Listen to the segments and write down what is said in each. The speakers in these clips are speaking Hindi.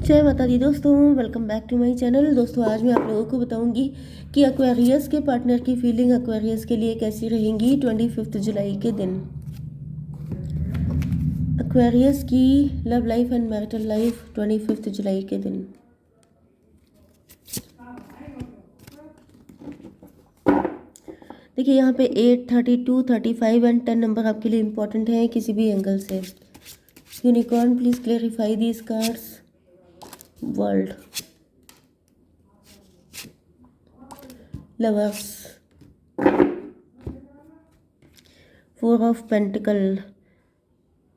जय माता दी दोस्तों, welcome back to my channel. दोस्तों आज मैं आप लोगों को बताऊंगी कि एक्वेरियस के पार्टनर की फीलिंग एक्वेरियस के लिए कैसी रहेंगी 25 जुलाई के दिन। एक्वेरियस की love life and marital life 25 जुलाई के दिन। देखिए यहाँ पे 8, 32, 35 एंड 10 नंबर आपके लिए इंपॉर्टेंट है किसी भी एंगल से। Unicorn please clarify these cards. World, lovers, four of pentacle,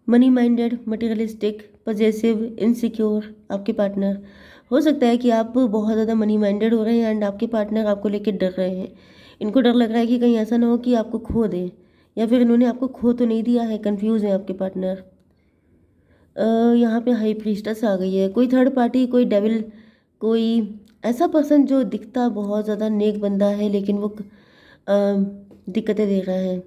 money minded, materialistic, possessive, insecure. आपके पार्टनर हो सकता है कि आप बहुत ज़्यादा मनी माइंडेड हो रहे हैं एंड आपके पार्टनर आपको लेके डर रहे हैं। इनको डर लग रहा है कि कहीं ऐसा ना हो कि आपको खो दें, या फिर इन्होंने आपको खो तो नहीं दिया है, कंफ्यूज है आपके पार्टनर। यहाँ पे हाई प्रीस्टेस आ गई है। कोई थर्ड पार्टी, कोई डेविल, कोई ऐसा पर्सन जो दिखता बहुत ज़्यादा नेक बंदा है लेकिन वो दिक्कतें दे रहा है।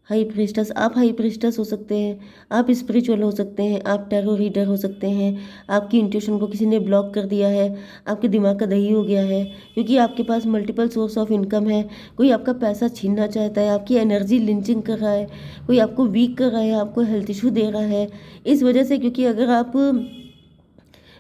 हाई प्रीस्टेस, आप हाई प्रीस्टेस हो सकते हैं, आप स्पिरिचुअल हो सकते हैं, आप टैरो रीडर हो सकते हैं। आपकी इंट्यूशन को किसी ने ब्लॉक कर दिया है, आपके दिमाग का दही हो गया है, क्योंकि आपके पास मल्टीपल सोर्स ऑफ इनकम है। कोई आपका पैसा छीनना चाहता है, आपकी एनर्जी लिंचिंग कर रहा है, कोई आपको वीक कर रहा है, आपको हेल्थ इशू दे रहा है इस वजह से। क्योंकि अगर आप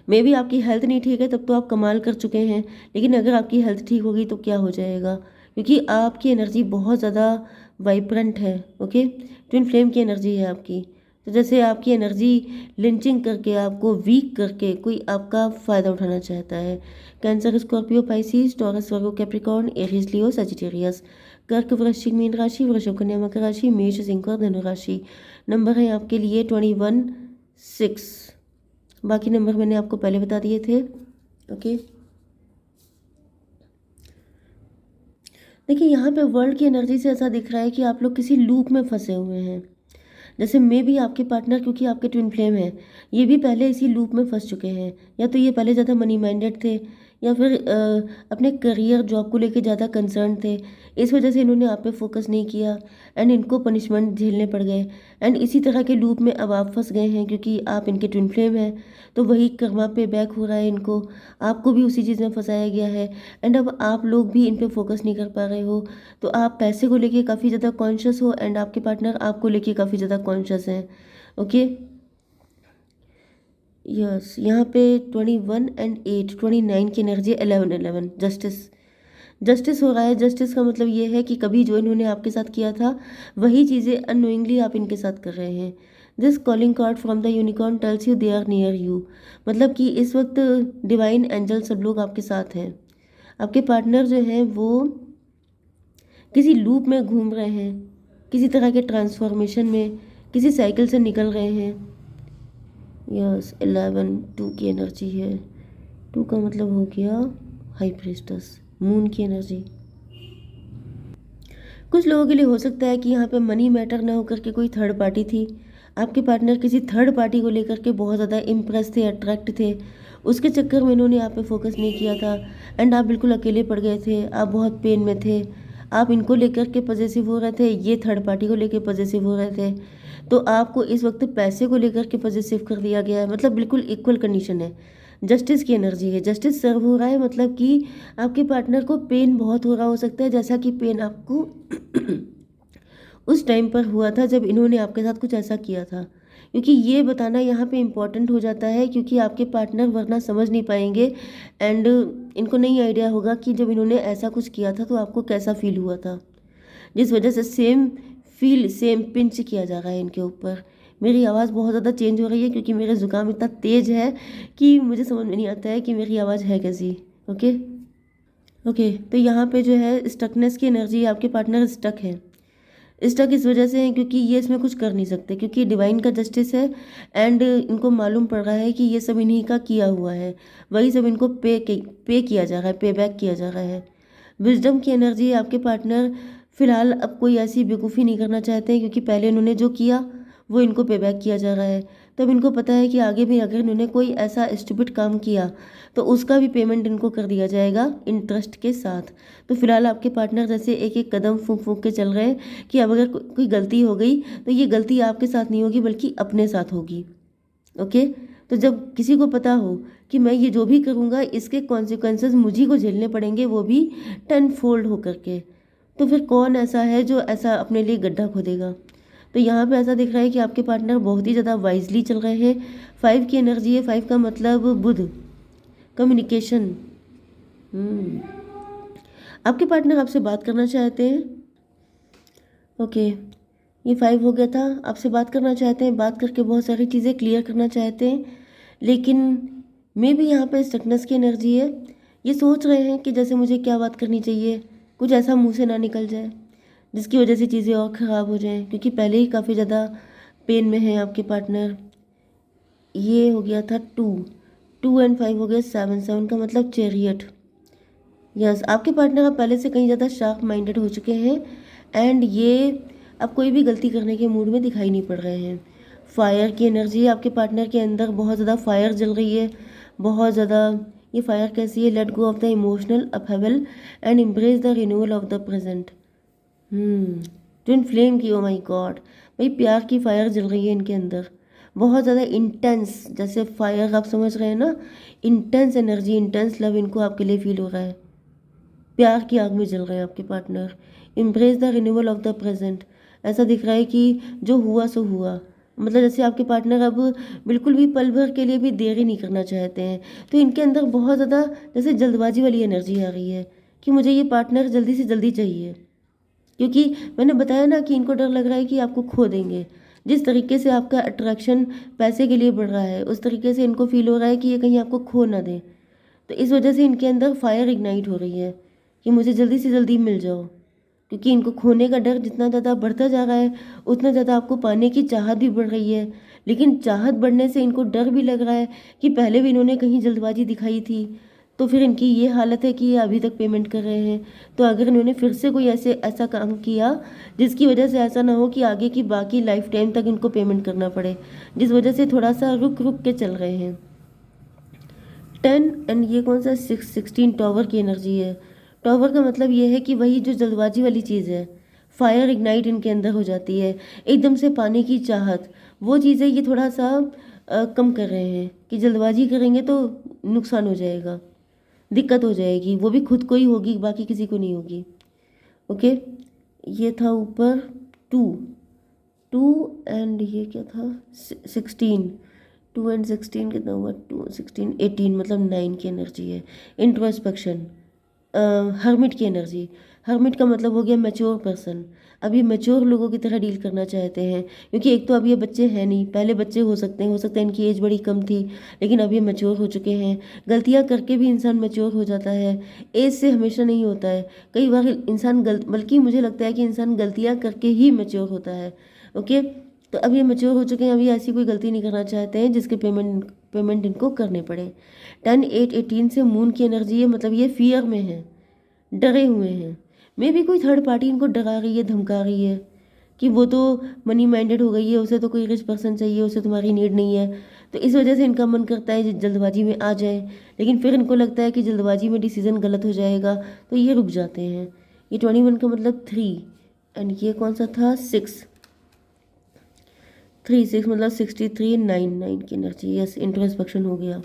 मे बी आपकी हेल्थ नहीं ठीक है तब तो आप कमाल कर चुके हैं, लेकिन अगर आपकी हेल्थ ठीक होगी तो क्या हो जाएगा, क्योंकि आपकी एनर्जी बहुत ज़्यादा वाइब्रेंट है। ओके, ट्विन फ्लेम की एनर्जी है आपकी। तो जैसे आपकी एनर्जी लिंचिंग करके, आपको वीक करके कोई आपका फ़ायदा उठाना चाहता है। कैंसर, स्कॉर्पियो, पाइसिस, टॉरस, वर्गो, कैप्रिकॉर्न, एरीज, लियो, सजिटेरियस। कर्क, वृश्चिक, मीन राशि, वृषभ, कन्या, मकर राशि, मेष, सिंह और धनु राशि। नंबर है आपके लिए 21, 6। बाकी नंबर मैंने आपको पहले बता दिए थे। ओके, देखिए यहाँ पे वर्ल्ड की एनर्जी से ऐसा दिख रहा है कि आप लोग किसी लूप में फंसे हुए हैं। जैसे मे भी आपके पार्टनर, क्योंकि आपके ट्विन फ्लेम है, ये भी पहले इसी लूप में फंस चुके हैं। या तो ये पहले ज़्यादा मनी माइंडेड थे, या फिर अपने करियर जॉब को लेके ज़्यादा कंसर्न थे। इस वजह से इन्होंने आप पे फोकस नहीं किया एंड इनको पनिशमेंट झेलने पड़ गए। एंड इसी तरह के लूप में अब आप फंस गए हैं, क्योंकि आप इनके ट्विन फ्लेम हैं। तो वही कर्मा पे बैक हो रहा है इनको, आपको भी उसी चीज़ में फंसाया गया है। एंड अब आप लोग भी इन पे फोकस नहीं कर पा रहे हो। तो आप पैसे को लेके काफ़ी ज़्यादा कॉन्शियस हो एंड आपके पार्टनर आपको लेके काफ़ी ज़्यादा कॉन्शियस हैं। ओके, यस, यहाँ पे 21 एंड 8, 29 की एनर्जी, 11, 11, जस्टिस। जस्टिस हो रहा है। जस्टिस का मतलब ये है कि कभी जो इन्होंने आपके साथ किया था वही चीज़ें अननोइंगली आप इनके साथ कर रहे हैं। This calling card from the unicorn tells you they are near you. मतलब कि इस वक्त डिवाइन एंजल सब लोग आपके साथ हैं। आपके पार्टनर जो हैं वो किसी लूप में घूम रहे हैं, किसी तरह के ट्रांसफॉर्मेशन में, किसी साइकिल से निकल रहे हैं। यस, 11, 2 की एनर्जी है। 2 का मतलब हो गया हाई प्रीस्टस, मून की एनर्जी। कुछ लोगों के लिए हो सकता है कि यहाँ पे मनी मैटर ना होकर के कोई थर्ड पार्टी थी। आपके पार्टनर किसी थर्ड पार्टी को लेकर के बहुत ज़्यादा इम्प्रेस थे, अट्रैक्ट थे। उसके चक्कर में इन्होंने आप पे फोकस नहीं किया था एंड आप बिल्कुल अकेले पड़ गए थे, आप बहुत पेन में थे। आप इनको लेकर के पॉजिटिव हो रहे थे, ये थर्ड पार्टी को लेकर पॉजिटिव हो रहे थे। तो आपको इस वक्त पैसे को लेकर के पॉजिटिव कर दिया गया है, मतलब बिल्कुल इक्वल कंडीशन है। जस्टिस की एनर्जी है, जस्टिस सर्व हो रहा है, मतलब कि आपके पार्टनर को पेन बहुत हो रहा हो सकता है, जैसा कि पेन आपको उस टाइम पर हुआ था जब इन्होंने आपके साथ कुछ ऐसा किया था। क्योंकि ये बताना यहाँ पे इम्पॉर्टेंट हो जाता है, क्योंकि आपके पार्टनर वरना समझ नहीं पाएंगे एंड इनको नहीं आइडिया होगा कि जब इन्होंने ऐसा कुछ किया था तो आपको कैसा फील हुआ था, जिस वजह से सेम फील, सेम पिंच किया जा रहा है इनके ऊपर। मेरी आवाज़ बहुत ज़्यादा चेंज हो रही है क्योंकि मेरा ज़ुकाम इतना तेज़ है कि मुझे समझ में नहीं आता है कि मेरी आवाज़ है कैसी। ओके, ओके, तो यहाँ पे जो है स्टकनेस की एनर्जी, आपके पार्टनर स्टक है। स्टक इस वजह से है क्योंकि ये इसमें कुछ कर नहीं सकते, क्योंकि डिवाइन का जस्टिस है एंड इनको मालूम पड़ रहा है कि ये सब इन्हीं का किया हुआ है, वही सब इनको पे किया जा रहा है, पे बैक किया जा रहा है। विजडम की एनर्जी, आपके पार्टनर फिलहाल अब कोई ऐसी बेवकूफ़ी नहीं करना चाहते हैं, क्योंकि पहले इन्होंने जो किया वो इनको पे बैक किया जा रहा है। तब इनको पता है कि आगे भी अगर इन्होंने कोई ऐसा स्टूपिड काम किया तो उसका भी पेमेंट इनको कर दिया जाएगा इंटरेस्ट के साथ। तो फिलहाल आपके पार्टनर जैसे एक एक कदम फूंक फूंक के चल रहे हैं कि अब अगर कोई गलती हो गई तो ये गलती आपके साथ नहीं होगी बल्कि अपने साथ होगी। ओके, तो जब किसी को पता हो कि मैं ये जो भी करूँगा इसके कॉन्सिक्वेंसेस मुझी को झेलने पड़ेंगे, वो भी 10 फोल्ड होकर के, तो फिर कौन ऐसा है जो ऐसा अपने लिए गड्ढा खोदेगा। तो यहाँ पे ऐसा दिख रहा है कि आपके पार्टनर बहुत ही ज़्यादा वाइजली चल रहे हैं। 5 की एनर्जी है, 5 का मतलब बुध, कम्युनिकेशन। आपके पार्टनर आपसे बात करना चाहते हैं। ओके, ये 5 हो गया था। आपसे बात करना चाहते हैं, बात करके बहुत सारी चीज़ें क्लियर करना चाहते हैं, लेकिन मे भी यहाँ पे स्टकनेस की एनर्जी है। ये सोच रहे हैं कि जैसे मुझे क्या बात करनी चाहिए, कुछ ऐसा मुंह से ना निकल जाए जिसकी वजह से चीज़ें और ख़राब हो जाएं, क्योंकि पहले ही काफ़ी ज़्यादा पेन में है आपके पार्टनर। ये हो गया था 2 एंड 5 हो गया 7 का मतलब चैरियट। यस, आपके पार्टनर अब पहले से कहीं ज़्यादा शार्प माइंडेड हो चुके हैं एंड ये अब कोई भी गलती करने के मूड में दिखाई नहीं पड़ रहे हैं। फायर की एनर्जी है आपके पार्टनर के अंदर, बहुत ज़्यादा फायर जल रही है, बहुत ज़्यादा। ये फायर कैसी है? Let go of the emotional upheaval and embrace the renewal of the present. Twin flame की, ओ माय गॉड, भाई प्यार की फायर जल रही है इनके अंदर, बहुत ज़्यादा इंटेंस, जैसे फायर आप समझ रहे हैं ना, इंटेंस एनर्जी, इंटेंस लव इनको आपके लिए फील हो रहा है। प्यार की आग में जल रहे हैं आपके partner. Embrace the renewal of the present, ऐसा दिख रहा है कि जो हुआ सो हुआ, मतलब जैसे आपके पार्टनर अब बिल्कुल भी पल भर के लिए भी देरी नहीं करना चाहते हैं। तो इनके अंदर बहुत ज़्यादा जैसे जल्दबाजी वाली एनर्जी आ रही है कि मुझे ये पार्टनर जल्दी से जल्दी चाहिए, क्योंकि मैंने बताया ना कि इनको डर लग रहा है कि आपको खो देंगे। जिस तरीके से आपका अट्रैक्शन पैसे के लिए बढ़ रहा है, उस तरीके से इनको फील हो रहा है कि ये कहीं आपको खो ना दें। तो इस वजह से इनके अंदर फायर इग्नाइट हो रही है कि मुझे जल्दी से जल्दी मिल जाओ, क्योंकि इनको खोने का डर जितना ज़्यादा बढ़ता जा रहा है उतना ज़्यादा आपको पाने की चाहत भी बढ़ रही है। लेकिन चाहत बढ़ने से इनको डर भी लग रहा है कि पहले भी इन्होंने कहीं जल्दबाजी दिखाई थी, तो फिर इनकी ये हालत है कि ये अभी तक पेमेंट कर रहे हैं। तो अगर इन्होंने फिर से कोई ऐसा काम किया जिसकी वजह से ऐसा ना हो कि आगे की बाकी लाइफ टाइम तक इनको पेमेंट करना पड़े, जिस वजह से थोड़ा सा रुक रुक के चल रहे हैं। 10 एंड ये कौन सा 16 टॉवर की एनर्जी है। टॉवर का मतलब ये है कि वही जो जल्दबाजी वाली चीज़ है, फायर इग्नाइट इनके अंदर हो जाती है, एकदम से पाने की चाहत, वो चीज़ें ये थोड़ा सा कम कर रहे हैं कि जल्दबाजी करेंगे तो नुकसान हो जाएगा, दिक्कत हो जाएगी, वो भी खुद को ही होगी, बाकी किसी को नहीं होगी। ओके, ये था ऊपर 2 एंड ये क्या था 16। 2 एंड 16 कितना हुआ? 2 16 18 मतलब 9 की एनर्जी है। इंट्रोस्पेक्शन, हर्मिट की एनर्जी। हर्मिट का मतलब हो गया मैच्योर पर्सन। अब ये मैच्योर लोगों की तरह डील करना चाहते हैं, क्योंकि एक तो अब ये बच्चे हैं नहीं, पहले बच्चे हो सकते हैं इनकी एज बड़ी कम थी, लेकिन अब ये मैच्योर हो चुके हैं। गलतियां करके भी इंसान मैच्योर हो जाता है, एज से हमेशा नहीं होता है। कई बार इंसान बल्कि मुझे लगता है कि इंसान गलतियाँ करके ही मैच्योर होता है। ओके, तो अब ये मैच्योर हो चुके हैं, अभी ऐसी कोई गलती नहीं करना चाहते हैं जिसके पेमेंट इनको करने पड़े। 10 8 18 से मून की एनर्जी है, मतलब ये फियर में है, डरे हुए हैं। मे भी कोई थर्ड पार्टी इनको डरा रही है, धमका रही है कि वो तो मनी माइंडेड हो गई है, उसे तो कोई रिच पर्सन चाहिए, उसे तुम्हारी नीड नहीं है। तो इस वजह से इनका मन करता है जल्दबाजी में आ जाए, लेकिन फिर इनको लगता है कि जल्दबाजी में डिसीजन गलत हो जाएगा, तो ये रुक जाते हैं। ये 21 का मतलब 3 एंड ये कौन सा था 6 मतलब 63 9 की एनर्जी। यस, इंट्रोस्पेक्शन हो गया,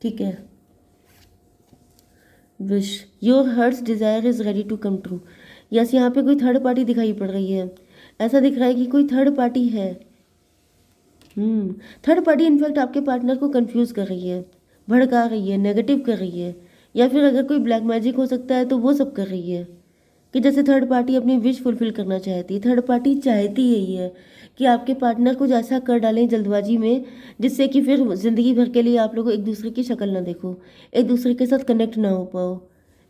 ठीक है। Wish your heart's desire is ready to come true. Yes, यहाँ पे कोई थर्ड पार्टी दिखाई पड़ रही है, ऐसा दिख रहा है कि कोई थर्ड पार्टी है। थर्ड पार्टी इनफैक्ट आपके पार्टनर को कंफ्यूज कर रही है, भड़का रही है, नेगेटिव कर रही है, या फिर अगर कोई ब्लैक मैजिक हो सकता है तो वो सब कर रही है कि जैसे थर्ड पार्टी अपनी विश फुलफिल करना चाहती है। थर्ड पार्टी चाहती यही है कि आपके पार्टनर कुछ ऐसा कर डालें जल्दबाजी में जिससे कि फिर ज़िंदगी भर के लिए आप लोग एक दूसरे की शक्ल ना देखो, एक दूसरे के साथ कनेक्ट ना हो पाओ।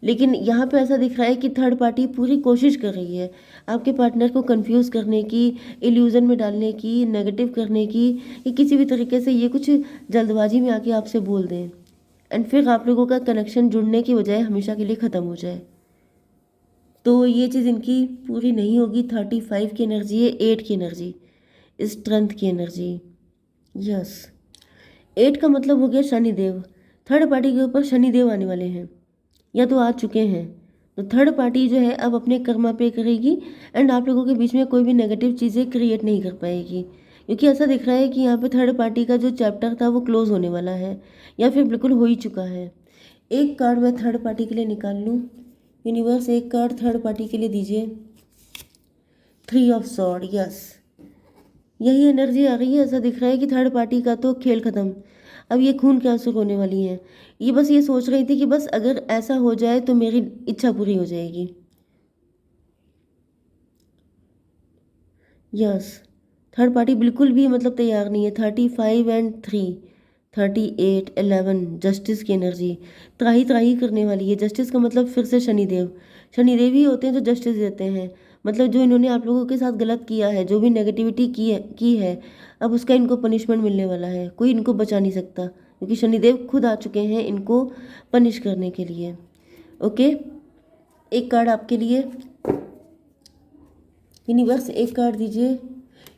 लेकिन यहाँ पे ऐसा दिख रहा है कि थर्ड पार्टी पूरी कोशिश कर रही है आपके पार्टनर को कंफ्यूज करने की, इल्यूज़न में डालने की, नेगेटिव करने की, कि किसी भी तरीके से ये कुछ जल्दबाजी में आके आपसे बोल दें एंड फिर आप लोगों का कनेक्शन जुड़ने की बजाय हमेशा के लिए ख़त्म हो जाए। तो ये चीज़ इनकी पूरी नहीं होगी। 35 की एनर्जी है, 8 की एनर्जी, स्ट्रेंथ की एनर्जी। यस, 8 का मतलब हो गया शनिदेव। थर्ड पार्टी के ऊपर शनिदेव आने वाले हैं या तो आ चुके हैं। तो थर्ड पार्टी जो है अब अपने कर्मा पे करेगी एंड आप लोगों के बीच में कोई भी नेगेटिव चीज़ें क्रिएट नहीं कर पाएगी, क्योंकि ऐसा दिख रहा है कि यहाँ पे थर्ड पार्टी का जो चैप्टर था वो क्लोज होने वाला है या फिर बिल्कुल हो ही चुका है। एक कार्ड मैं थर्ड पार्टी के लिए निकाल लूँ। यूनिवर्स एक कार्ड थर्ड पार्टी के लिए दीजिए। 3 ऑफ सॉर्ड, यस, यही एनर्जी आ रही है। ऐसा दिख रहा है कि थर्ड पार्टी का तो खेल खत्म, अब ये खून के आंसू रोने वाली हैं। ये बस ये सोच रही थी कि बस अगर ऐसा हो जाए तो मेरी इच्छा पूरी हो जाएगी। यस, थर्ड पार्टी बिल्कुल भी मतलब तैयार नहीं है। 35 एंड 3, 38, 11, जस्टिस की एनर्जी त्राही त्राही करने वाली है। जस्टिस का मतलब फिर से शनिदेव, शनिदेव ही होते हैं जो जस्टिस देते हैं। मतलब जो इन्होंने आप लोगों के साथ गलत किया है, जो भी नेगेटिविटी की है, अब उसका इनको पनिशमेंट मिलने वाला है। कोई इनको बचा नहीं सकता क्योंकि शनिदेव खुद आ चुके हैं इनको पनिश करने के लिए। ओके, एक कार्ड आपके लिए। यूनिवर्स एक कार्ड दीजिए।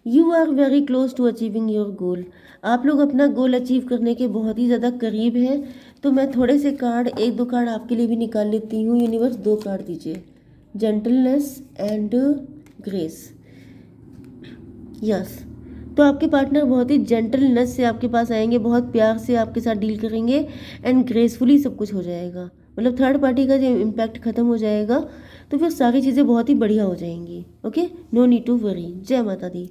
You are very close to achieving your goal. आप लोग अपना गोल अचीव करने के बहुत ही ज़्यादा करीब हैं। तो मैं थोड़े से कार्ड, एक दो कार्ड आपके लिए भी निकाल लेती हूँ। यूनिवर्स दो कार्ड दीजिए, जेंटलनेस एंड ग्रेस। यस, तो आपके पार्टनर बहुत ही जेंटलनेस से आपके पास आएंगे, बहुत प्यार से आपके साथ डील करेंगे एंड ग्रेसफुली सब कुछ हो जाएगा। मतलब थर्ड पार्टी का जो इम्पैक्ट खत्म हो जाएगा तो फिर सारी चीज़ें बहुत ही बढ़िया हो जाएंगी। Okay, no need to worry. जय माता दी।